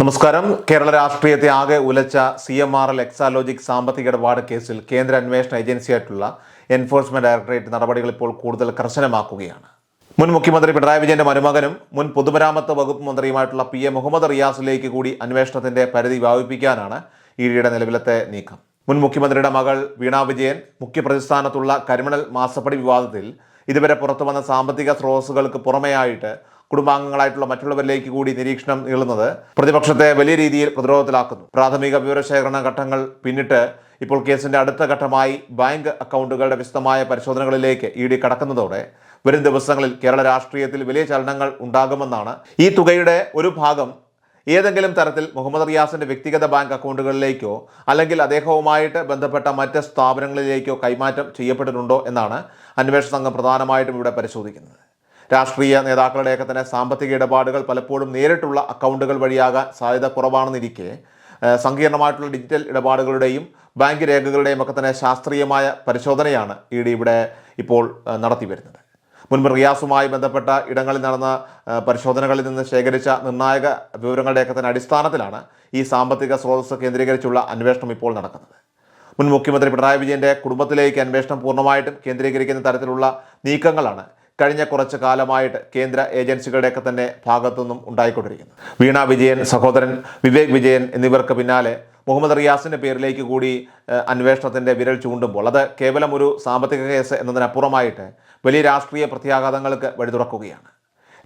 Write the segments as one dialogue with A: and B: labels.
A: നമസ്കാരം. കേരള രാഷ്ട്രീയത്തെ ആകെ ഉലച്ച CMRL എക്സാലോജിക് സാമ്പത്തിക ഇടപാട് കേസിൽ കേന്ദ്ര അന്വേഷണ ഏജൻസിയായിട്ടുള്ള എൻഫോഴ്സ്മെന്റ് ഡയറക്ടറേറ്റ് നടപടികൾ ഇപ്പോൾ കൂടുതൽ കർശനമാക്കുകയാണ്. മുൻ മുഖ്യമന്ത്രി പിണറായി വിജയന്റെ മരുമകനും മുൻ പൊതുമരാമത്ത് വകുപ്പ് മന്ത്രിയുമായിട്ടുള്ള PM മുഹമ്മദ് റിയാസിലേക്ക് കൂടി അന്വേഷണത്തിന്റെ പരിധി വ്യാപിപ്പിക്കാനാണ് EDയുടെ നിലവിലത്തെ നീക്കം. മുൻ മുഖ്യമന്ത്രിയുടെ മകൾ വീണ വിജയൻ മുഖ്യപ്രതിസ്ഥാനത്തുള്ള കരിമണൽ മാസപ്പടി വിവാദത്തിൽ ഇതുവരെ പുറത്തുവന്ന സാമ്പത്തിക സ്രോതസ്സുകൾക്ക് പുറമെയായിട്ട് കുടുംബാംഗങ്ങളായിട്ടുള്ള മറ്റുള്ളവരിലേക്ക് കൂടി നിരീക്ഷണം നീളുന്നത് പ്രതിപക്ഷത്തെ വലിയ രീതിയിൽ പ്രതിരോധത്തിലാക്കുന്നു. പ്രാഥമിക വിവരശേഖരണ ഘട്ടങ്ങൾ പിന്നിട്ട് ഇപ്പോൾ കേസിന്റെ അടുത്ത ഘട്ടമായി ബാങ്ക് അക്കൗണ്ടുകളുടെ വിശദമായ പരിശോധനകളിലേക്ക് ED കടക്കുന്നതോടെ വരും ദിവസങ്ങളിൽ കേരള രാഷ്ട്രീയത്തിൽ വലിയ ചലനങ്ങൾ ഉണ്ടാകുമെന്നാണ്. ഈ തുകയുടെ ഒരു ഭാഗം ഏതെങ്കിലും തരത്തിൽ മുഹമ്മദ് റിയാസിന്റെ വ്യക്തിഗത ബാങ്ക് അക്കൗണ്ടുകളിലേക്കോ അല്ലെങ്കിൽ അദ്ദേഹവുമായിട്ട് ബന്ധപ്പെട്ട മറ്റ് സ്ഥാപനങ്ങളിലേക്കോ കൈമാറ്റം ചെയ്യപ്പെട്ടിട്ടുണ്ടോ എന്നാണ് അന്വേഷണ സംഘം പ്രധാനമായിട്ടും ഇവിടെ പരിശോധിക്കുന്നത്. രാഷ്ട്രീയ നേതാക്കളുടെയൊക്കെ തന്നെ സാമ്പത്തിക ഇടപാടുകൾ പലപ്പോഴും നേരിട്ടുള്ള അക്കൗണ്ടുകൾ വഴിയാകാൻ സാധ്യത കുറവാണെന്നിരിക്കെ സങ്കീർണമായിട്ടുള്ള ഡിജിറ്റൽ ഇടപാടുകളുടെയും ബാങ്ക് രേഖകളുടെയും ഒക്കെ തന്നെ ശാസ്ത്രീയമായ പരിശോധനയാണ് ED ഇവിടെ ഇപ്പോൾ നടത്തി വരുന്നത്. മുൻപ് റിയാസുമായി ബന്ധപ്പെട്ട ഇടങ്ങളിൽ നടന്ന പരിശോധനകളിൽ നിന്ന് ശേഖരിച്ച നിർണായക വിവരങ്ങളുടെയൊക്കെ തന്നെ അടിസ്ഥാനത്തിലാണ് ഈ സാമ്പത്തിക സ്രോതസ്സ് കേന്ദ്രീകരിച്ചുള്ള അന്വേഷണം ഇപ്പോൾ നടക്കുന്നത്. മുൻ മുഖ്യമന്ത്രി പിണറായി വിജയന്റെ കുടുംബത്തിലേക്ക് അന്വേഷണം പൂർണ്ണമായിട്ടും കേന്ദ്രീകരിക്കുന്ന തരത്തിലുള്ള നീക്കങ്ങളാണ് കഴിഞ്ഞ കുറച്ച് കാലമായിട്ട് കേന്ദ്ര ഏജൻസികളുടെയൊക്കെ തന്നെ ഭാഗത്തുനിന്നും ഉണ്ടായിക്കൊണ്ടിരിക്കുന്നത്. വീണ വിജയൻ, സഹോദരൻ വിവേക് വിജയൻ എന്നിവർക്ക് പിന്നാലെ മുഹമ്മദ് റിയാസിൻ്റെ പേരിലേക്ക് കൂടി അന്വേഷണത്തിൻ്റെ വിരൽ ചൂണ്ടുമ്പോൾ അത് കേവലം ഒരു സാമ്പത്തിക കേസ് എന്നതിനപ്പുറമായിട്ട് വലിയ രാഷ്ട്രീയ പ്രത്യാഘാതങ്ങൾക്ക് വഴി തുറക്കുകയാണ്.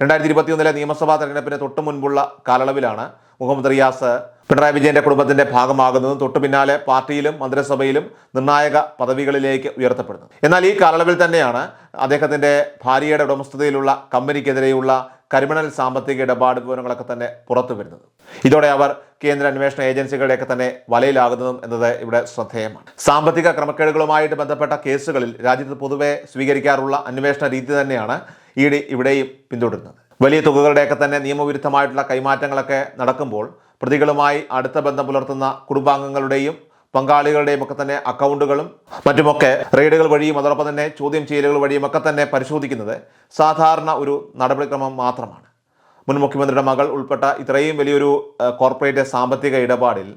A: 2021 നിയമസഭാ തെരഞ്ഞെടുപ്പിന് തൊട്ട് മുൻപുള്ള കാലയളവിലാണ് മുഹമ്മദ് റിയാസ് പിണറായി വിജയന്റെ കുടുംബത്തിന്റെ ഭാഗമാകുന്നതും തൊട്ടു പിന്നാലെ പാർട്ടിയിലും മന്ത്രിസഭയിലും നിർണായക പദവികളിലേക്ക് ഉയർത്തപ്പെടുന്നത്. എന്നാൽ ഈ കാലയളവിൽ തന്നെയാണ് അദ്ദേഹത്തിന്റെ ഭാര്യയുടെ ഉടമസ്ഥതയിലുള്ള കമ്പനിക്കെതിരെയുള്ള കരിമണൽ സാമ്പത്തിക ഇടപാട് വിവരങ്ങളൊക്കെ തന്നെ പുറത്തു വരുന്നത്. ഇതോടെ അവർ കേന്ദ്ര അന്വേഷണ ഏജൻസികളുടെയൊക്കെ തന്നെ വലയിലാകുന്നതും എന്നത് ഇവിടെ ശ്രദ്ധേയമാണ്. സാമ്പത്തിക ക്രമക്കേടുകളുമായിട്ട് ബന്ധപ്പെട്ട കേസുകളിൽ രാജ്യത്ത് പൊതുവെ സ്വീകരിക്കാറുള്ള അന്വേഷണ രീതി തന്നെയാണ് ED ഇവിടെയും പിന്തുടരുന്നത്. വലിയ തുകകളുടെയൊക്കെ തന്നെ നിയമവിരുദ്ധമായിട്ടുള്ള കൈമാറ്റങ്ങളൊക്കെ നടക്കുമ്പോൾ പ്രതികളുമായി അടുത്ത ബന്ധം പുലർത്തുന്ന കുടുംബാംഗങ്ങളുടെയും പങ്കാളികളുടെയും ഒക്കെ തന്നെ അക്കൗണ്ടുകളും മറ്റുമൊക്കെ റെയ്ഡുകൾ വഴിയും അതോടൊപ്പം തന്നെ ചോദ്യം ചെയ്യലുകൾ വഴിയും ഒക്കെ തന്നെ പരിശോധിക്കുന്നത് സാധാരണ ഒരു നടപടിക്രമം മാത്രമാണ്. മുൻ മുഖ്യമന്ത്രിയുടെ മകൾ ഉൾപ്പെട്ട ഇത്രയും വലിയൊരു കോർപ്പറേറ്റ് സാമ്പത്തിക ഇടപാടിൽ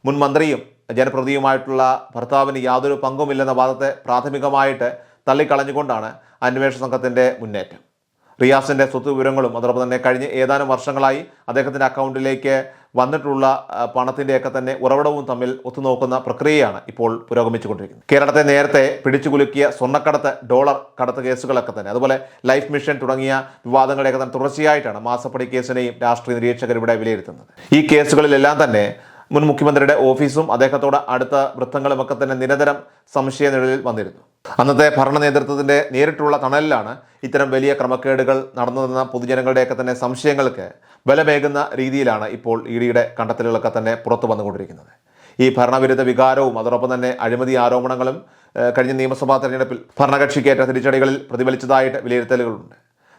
A: മുൻ മന്ത്രിയും ജനപ്രതിയുമായിട്ടുള്ള ഭർത്താവിന് യാതൊരു പങ്കുമില്ലെന്ന വാദത്തെ പ്രാഥമികമായിട്ട് തള്ളിക്കളഞ്ഞുകൊണ്ടാണ് അന്വേഷണ സംഘത്തിൻ്റെ മുന്നേറ്റം. റിയാസിൻ്റെ സ്വത്ത് വിവരങ്ങളും അതോടൊപ്പം തന്നെ കഴിഞ്ഞ ഏതാനും വർഷങ്ങളായി അദ്ദേഹത്തിൻ്റെ അക്കൗണ്ടിലേക്ക് വന്നിട്ടുള്ള പണത്തിൻ്റെയൊക്കെ തന്നെ ഉറവിടവും തമ്മിൽ ഒത്തുനോക്കുന്ന പ്രക്രിയയാണ് ഇപ്പോൾ പുരോഗമിച്ചുകൊണ്ടിരിക്കുന്നത്. കേരളത്തെ നേരത്തെ പിടിച്ചുകുലുക്കിയ സ്വർണ്ണക്കടത്ത്, ഡോളർ കടത്ത് കേസുകളൊക്കെ തന്നെ, അതുപോലെ ലൈഫ് മിഷൻ തുടങ്ങിയ വിവാദങ്ങളെയൊക്കെ തന്നെ തുടർച്ചയായിട്ടാണ് മാസപ്പടി കേസിനെയും രാഷ്ട്രീയ നിരീക്ഷകർ ഇവിടെ വിലയിരുത്തുന്നത്. ഈ കേസുകളിലെല്ലാം തന്നെ മുൻ മുഖ്യമന്ത്രിയുടെ ഓഫീസും അദ്ദേഹത്തോട് അടുത്ത വൃത്തങ്ങളുമൊക്കെ തന്നെ നിരന്തരം സംശയ നിഴലിൽ വന്നിരുന്നു. അന്നത്തെ ഭരണ നേതൃത്വത്തിൻ്റെ നേരിട്ടുള്ള തണലിലാണ് ഇത്തരം വലിയ ക്രമക്കേടുകൾ നടന്നതെന്ന പൊതുജനങ്ങളുടെയൊക്കെ തന്നെ സംശയങ്ങൾക്ക് ബലമേകുന്ന രീതിയിലാണ് ഇപ്പോൾ EDയുടെ കണ്ടെത്തലുകളൊക്കെ തന്നെ പുറത്തു വന്നുകൊണ്ടിരിക്കുന്നത്. ഈ ഭരണവിരുദ്ധ വികാരവും അതോടൊപ്പം തന്നെ അഴിമതി ആരോപണങ്ങളും കഴിഞ്ഞ നിയമസഭാ തെരഞ്ഞെടുപ്പിൽ ഭരണകക്ഷിക്കേറ്റ തിരിച്ചടികളിൽ പ്രതിഫലിച്ചതായിട്ട് വിലയിരുത്തലുകളുണ്ട്.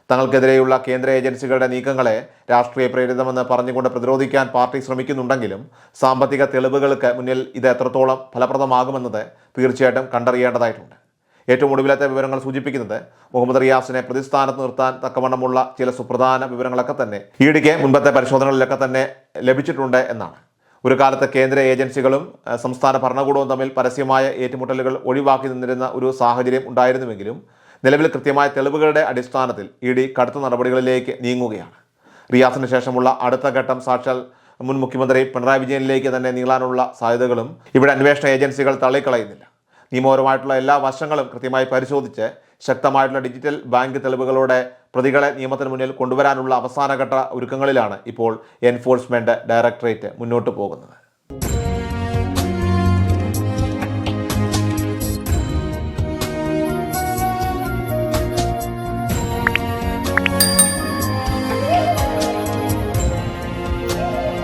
A: തങ്ങൾക്കെതിരെയുള്ള കേന്ദ്ര ഏജൻസികളുടെ നീക്കങ്ങളെ രാഷ്ട്രീയ പ്രേരിതമെന്ന് പറഞ്ഞുകൊണ്ട് പ്രതിരോധിക്കാൻ പാർട്ടി ശ്രമിക്കുന്നുണ്ടെങ്കിലും സാമ്പത്തിക തെളിവുകൾക്ക് മുന്നിൽ ഇത് എത്രത്തോളം ഫലപ്രദമാകുമെന്നത് തീർച്ചയായിട്ടും കണ്ടറിയേണ്ടതായിട്ടുണ്ട്. ഏറ്റവും ഒടുവിലത്തെ വിവരങ്ങൾ സൂചിപ്പിക്കുന്നത് മുഹമ്മദ് റിയാസിനെ പ്രതിസ്ഥാനത്ത് നിർത്താൻ തക്കവണ്ണമുള്ള ചില സുപ്രധാന വിവരങ്ങളൊക്കെ തന്നെ EDക്ക് മുൻപത്തെ പരിശോധനകളിലൊക്കെ തന്നെ ലഭിച്ചിട്ടുണ്ട് എന്നാണ്. ഒരു കാലത്ത് കേന്ദ്ര ഏജൻസികളും സംസ്ഥാന ഭരണകൂടവും തമ്മിൽ പരസ്യമായ ഏറ്റുമുട്ടലുകൾ ഒഴിവാക്കി നിന്നിരുന്ന ഒരു സാഹചര്യം ഉണ്ടായിരുന്നുവെങ്കിലും നിലവിൽ കൃത്യമായ തെളിവുകളുടെ അടിസ്ഥാനത്തിൽ ED കടുത്ത നടപടികളിലേക്ക് നീങ്ങുകയാണ്. റിയാസിന് ശേഷമുള്ള അടുത്ത ഘട്ടം സാക്ഷാൽ മുൻ മുഖ്യമന്ത്രി പിണറായി വിജയനിലേക്ക് തന്നെ നീളാനുള്ള സാധ്യതകളും ഇവിടെ അന്വേഷണ ഏജൻസികൾ തള്ളിക്കളയുന്നില്ല. നിയമപരമായിട്ടുള്ള എല്ലാ വശങ്ങളും കൃത്യമായി പരിശോധിച്ച് ശക്തമായിട്ടുള്ള ഡിജിറ്റൽ ബാങ്ക് തെളിവുകളോടെ പ്രതികളെ നിയമത്തിന് മുന്നിൽ കൊണ്ടുവരാനുള്ള അവസാനഘട്ട ഒരുക്കങ്ങളിലാണ് ഇപ്പോൾ എൻഫോഴ്സ്മെന്റ് ഡയറക്ടറേറ്റ് മുന്നോട്ട് പോകുന്നത്.